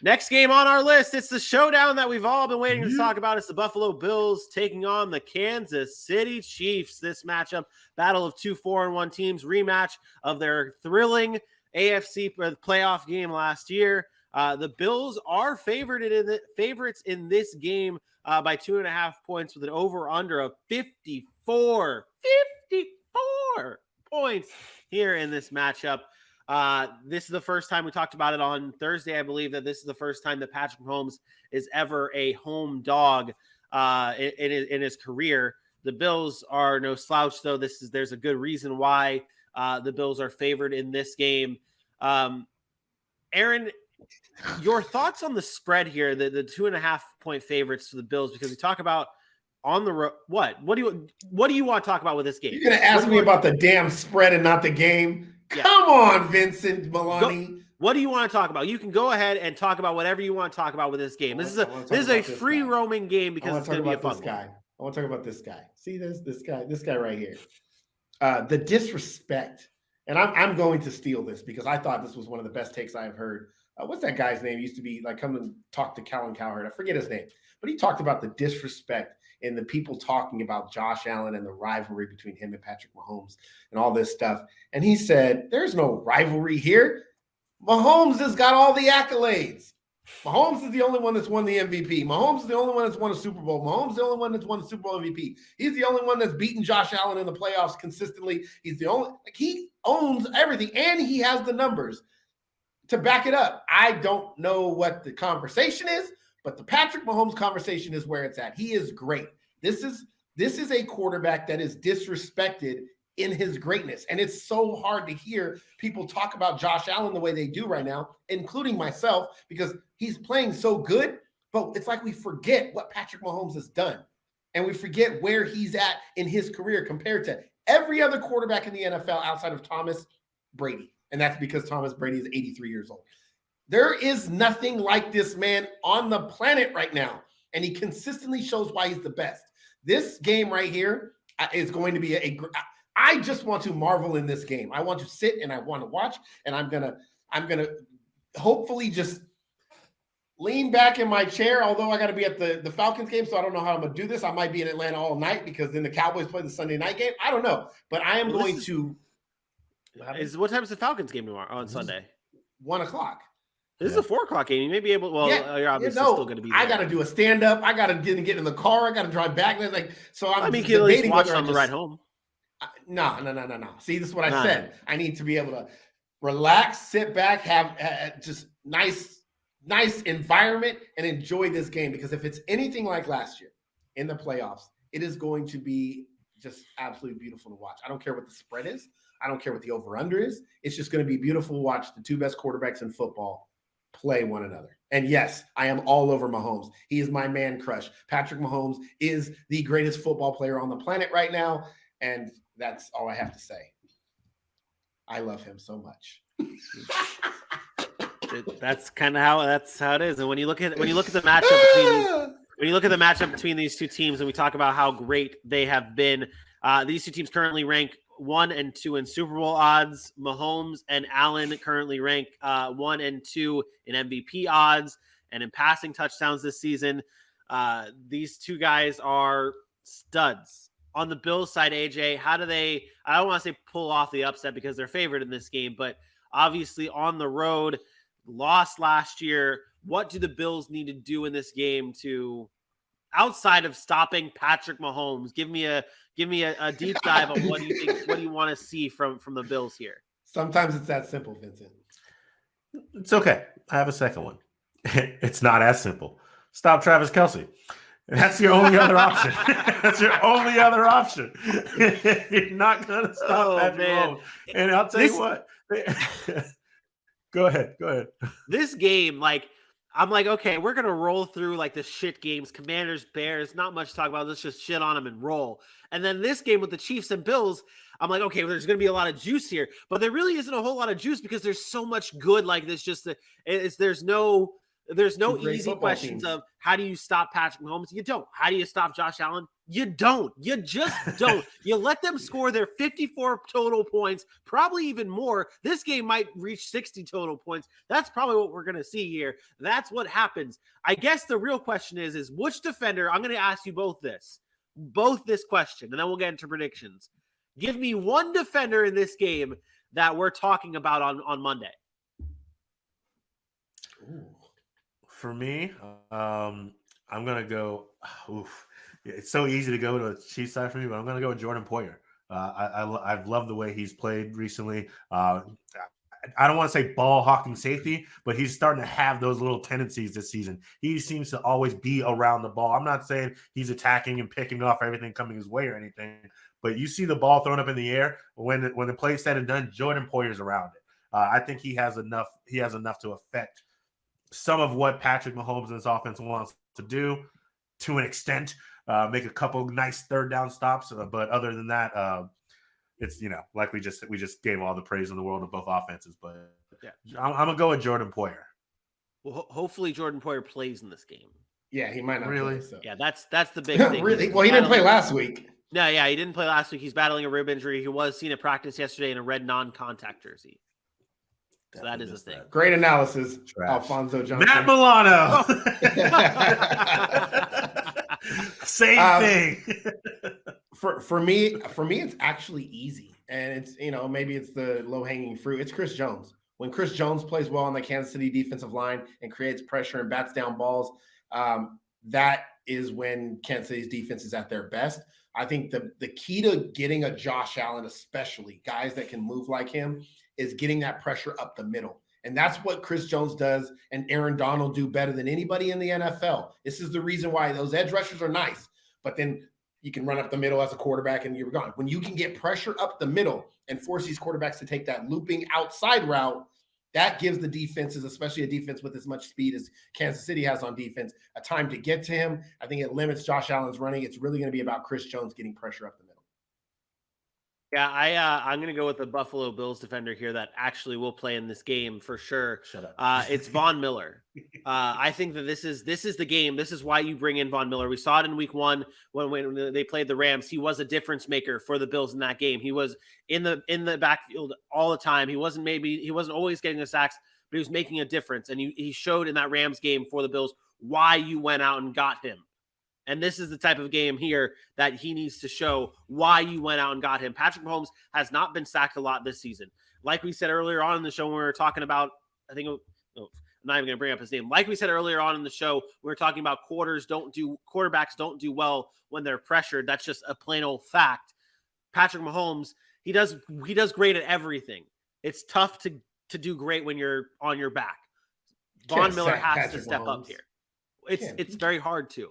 Next game on our list, it's the showdown that we've all been waiting to talk about. It's the Buffalo Bills taking on the Kansas City Chiefs. This matchup, battle of two 4-1 teams, rematch of their thrilling AFC playoff game last year. The Bills are favorites in this game by 2.5 points with an over-under of 54 points here in this matchup. This is the first time we talked about it on Thursday. I believe that this is the first time that Patrick Mahomes is ever a home dog in his career. The Bills are no slouch, though. There's a good reason why the Bills are favored in this game. Aaron, your thoughts on the spread here, the 2.5 point favorites for the Bills, because we talk about on the road. What do you want to talk about with this game? You're going to ask me about the damn spread and not the game? Yeah. Come on, Vincent Milani. What do you want to talk about? You can go ahead and talk about whatever you want to talk about with this game. This is a free roaming game because it's going to be a fun one. I want to talk about this guy. See this guy right here. The disrespect, and I'm going to steal this because I thought this was one of the best takes I've heard. What's that guy's name? He used to be like come and talk to Colin Cowherd. I forget his name, but he talked about the disrespect and the people talking about Josh Allen and the rivalry between him and Patrick Mahomes and all this stuff. And he said, there's no rivalry here. Mahomes has got all the accolades. Mahomes is the only one that's won the MVP. Mahomes is the only one that's won a Super Bowl. Mahomes is the only one that's won the Super Bowl MVP. He's the only one that's beaten Josh Allen in the playoffs consistently. He's the only, he owns everything, and he has the numbers to back it up. I don't know what the conversation is, but the Patrick Mahomes conversation is where it's at. He is great. This is a quarterback that is disrespected in his greatness. And it's so hard to hear people talk about Josh Allen the way they do right now, including myself, because he's playing so good, but it's like we forget what Patrick Mahomes has done. And we forget where he's at in his career compared to every other quarterback in the NFL outside of Thomas Brady. And that's because Thomas Brady is 83 years old. There is nothing like this man on the planet right now. And he consistently shows why he's the best. This game right here is going to be I just want to marvel in this game. I want to sit and I want to watch, and I'm gonna hopefully just lean back in my chair, although I got to be at the Falcons game, so I don't know how I'm going to do this. I might be in Atlanta all night because then the Cowboys play the Sunday night game. I don't know. But I am going to – What time is the Falcons game tomorrow on Sunday? 1 o'clock. This is a 4 o'clock game. You may be able. Well, you're obviously still going to be there. I got to do a stand up. I got to get in the car. I got to drive back. I'm you can at least watch on the ride home. No. See, this is what I said. I need to be able to relax, sit back, have just nice environment, and enjoy this game. Because if it's anything like last year in the playoffs, it is going to be just absolutely beautiful to watch. I don't care what the spread is. I don't care what the over-under is. It's just going to be beautiful to watch the two best quarterbacks in football play one another. And yes, I am all over Mahomes. He is my man crush. Patrick Mahomes is the greatest football player on the planet right now. And that's all I have to say. I love him so much. That's how it is. And when you look at the matchup between these two teams, and we talk about how great they have been, these two teams currently rank 1 and 2 in Super Bowl odds. Mahomes and Allen currently rank 1 and 2 in MVP odds and in passing touchdowns this season. These two guys are studs. On the Bills side, AJ, how do they, I don't want to say pull off the upset because they're favored in this game, but obviously on the road, lost last year. What do the Bills need to do in this game to, outside of stopping Patrick Mahomes? Give me a deep dive on what do you want to see from the Bills here? Sometimes it's that simple, Vincent. It's okay. I have a second one. It's not as simple. Stop Travis Kelce. That's your only other option. That's your only other option. You're not going to stop Patrick Mahomes. And I'll tell you what. Go ahead. This game, I'm like, okay, we're going to roll through the shit games, Commanders, Bears, not much to talk about. Let's just shit on them and roll. And then this game with the Chiefs and Bills, I'm like, okay, well, there's going to be a lot of juice here, but there really isn't a whole lot of juice because there's so much good like this. There's no There's no Two great easy football questions teams. of how do you stop Patrick Mahomes? You don't. How do you stop Josh Allen? You don't. You just don't. You let them score their 54 total points, probably even more. This game might reach 60 total points. That's probably what we're going to see here. That's what happens. I guess the real question is which defender, I'm going to ask you both this question, and then we'll get into predictions. Give me one defender in this game that we're talking about on Monday. Ooh. For me, I'm gonna go. Oof, it's so easy to go to a Chiefs side for me, but I'm gonna go with Jordan Poyer. I've loved the way he's played recently. I don't want to say ball hawking safety, but he's starting to have those little tendencies this season. He seems to always be around the ball. I'm not saying he's attacking and picking off everything coming his way or anything, but you see the ball thrown up in the air when the play's said and done. Jordan Poyer's around it. I think he has enough. He has enough to affect some of what Patrick Mahomes and his offense wants to do to an extent, make a couple nice third down stops. But other than that, it's, like we just gave all the praise in the world of both offenses. But yeah, I'm going to go with Jordan Poyer. Well, hopefully Jordan Poyer plays in this game. Yeah, he might not really. Play, so. Yeah, that's the big thing. Really? Well, he didn't play last week. No, yeah, he didn't play last week. He's battling a rib injury. He was seen at practice yesterday in a red non-contact jersey. So that is a thing. Great analysis, Trash. Alfonso Johnson. Matt Milano. Same thing. For me, it's actually easy, and it's maybe it's the low hanging fruit. It's Chris Jones. When Chris Jones plays well on the Kansas City defensive line and creates pressure and bats down balls, that is when Kansas City's defense is at their best. I think the key to getting a Josh Allen, especially guys that can move like him, is getting that pressure up the middle. And that's what Chris Jones does and Aaron Donald do better than anybody in the NFL. This is the reason why those edge rushers are nice, but then you can run up the middle as a quarterback and you're gone. When you can get pressure up the middle and force these quarterbacks to take that looping outside route, that gives the defenses, especially a defense with as much speed as Kansas City has on defense, a time to get to him. I think it limits Josh Allen's running. It's really going to be about Chris Jones getting pressure up the middle. Yeah, I'm going to go with the Buffalo Bills defender here that actually will play in this game for sure. Shut up. It's Von Miller. I think that this is the game. This is why you bring in Von Miller. We saw it in week 1 when they played the Rams. He was a difference maker for the Bills in that game. He was in the backfield all the time. He wasn't always getting the sacks, but he was making a difference. And he showed in that Rams game for the Bills why you went out and got him. And this is the type of game here that he needs to show why you went out and got him. Patrick Mahomes has not been sacked a lot this season. Like we said earlier on in the show when we were talking about, I'm not even going to bring up his name. Like we said earlier on in the show, we were talking about quarterbacks don't do well when they're pressured. That's just a plain old fact. Patrick Mahomes, he does great at everything. It's tough to do great when you're on your back. Von Miller has to step up here. It's very hard to.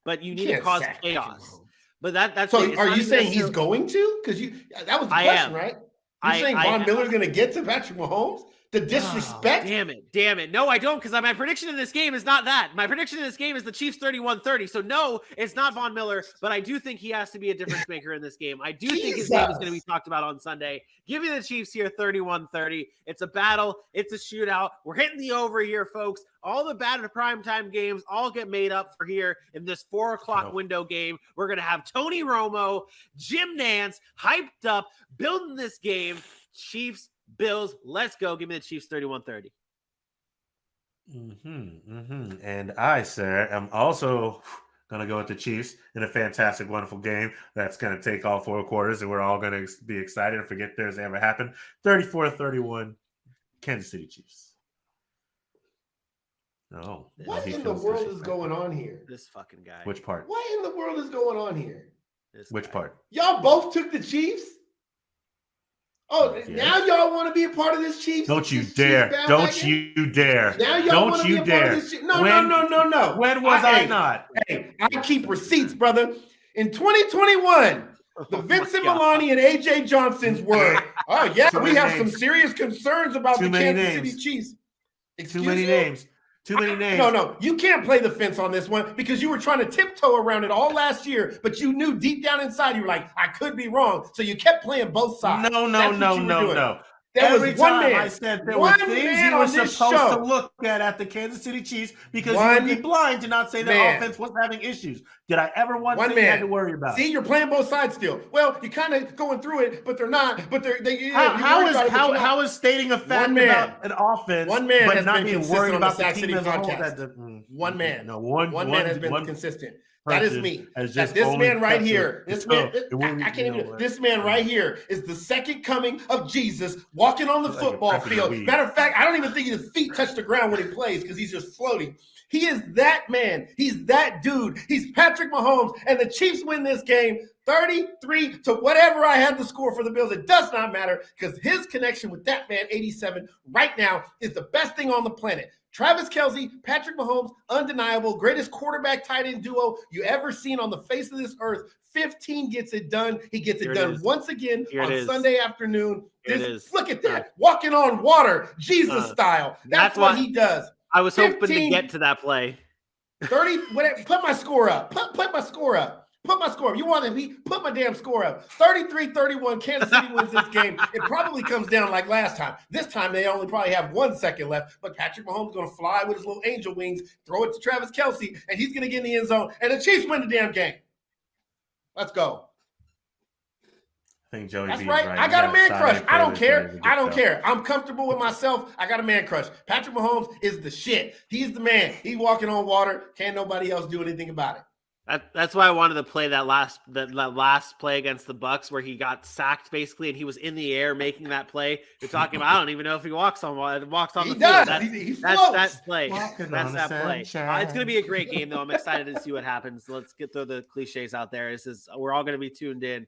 But you need to cause chaos. But that's so. Are you saying he's going to? Because that was the question, right? You're saying Von Miller's going to get to Patrick Mahomes? The disrespect? Oh, damn it. No, I don't, because my prediction in this game is not that. My prediction in this game is the Chiefs 31-30. So no, it's not Von Miller, but I do think he has to be a difference maker in this game. I do think his name is going to be talked about on Sunday. Give me the Chiefs here 31-30. It's a battle. It's a shootout. We're hitting the over here, folks. All the bad primetime games all get made up for here in this 4 o'clock window game. We're going to have Tony Romo, Jim Nantz, hyped up, building this game. Chiefs, Bills, let's go. Give me the Chiefs 31-30. And I, sir, am also going to go with the Chiefs in a fantastic, wonderful game that's going to take all 4 quarters, and we're all going to be excited and forget Thursday ever happened. 34-31, Kansas City Chiefs. Oh, what in the world is going on here? This fucking guy. Which part? What in the world is going on here? Which part? Y'all both took the Chiefs? Oh, yes. Now y'all want to be a part of this Chiefs? Don't you dare. Don't you dare. Now y'all want to be a part of this Chiefs? No. When was I not? Hey, I keep receipts, brother. In 2021, the Vincent Milani and A.J. Johnsons were, we have some serious concerns about the Kansas City Chiefs. Too many names. Too many names. No. You can't play the fence on this one because you were trying to tiptoe around it all last year, but you knew deep down inside you were like, I could be wrong. So you kept playing both sides. No. There Every was one time man. I said there one were things man you were on this supposed show. to look at the Kansas City Chiefs because you One would be blind to not say the man. offense was having issues. Did I ever once One say you had to man. worry about it? See, you're playing both sides still. Well, you're kind of going through it, but they're not. But How is stating a fact One man. about an offense One man but has not been being consistent worried on the about the Sac team City as a whole? podcast. One man. No, one man has been consistent. That is me. This man right here. This man. I can't even. This man right here is the second coming of Jesus walking on the football field. Matter of fact, I don't even think his feet touch the ground when he plays because he's just floating. He is that man. He's that dude. He's Patrick Mahomes, and the Chiefs win this game 33 to whatever I had the score for the Bills. It does not matter because his connection with that man, 87, right now is the best thing on the planet. Travis Kelce, Patrick Mahomes, undeniable, greatest quarterback tight end duo you ever seen on the face of this earth. 15 gets it done. He gets it done once again on Sunday afternoon. Look at that. Walking on water, Jesus style. That's what he does. I was hoping to get to that play. 30, whatever, put my score up. Put my score up. Put my score up. You want to put my damn score up. 33-31, Kansas City wins this game. It probably comes down like last time. This time they only probably have 1 second left, but Patrick Mahomes is going to fly with his little angel wings, throw it to Travis Kelce, and he's going to get in the end zone, and the Chiefs win the damn game. Let's go. I think Joey That's right. I got a man crush. I don't care. I don't care. I'm comfortable with myself. I got a man crush. Patrick Mahomes is the shit. He's the man. He's walking on water. Can't nobody else do anything about it. That's why I wanted to play that last play against the Bucs where he got sacked basically, and he was in the air making that play. You're talking about. I don't even know if he walks on the field. Does. That's that play. That's that play. It's going to be a great game though. I'm excited to see what happens. Let's get through the cliches out there. We're all going to be tuned in.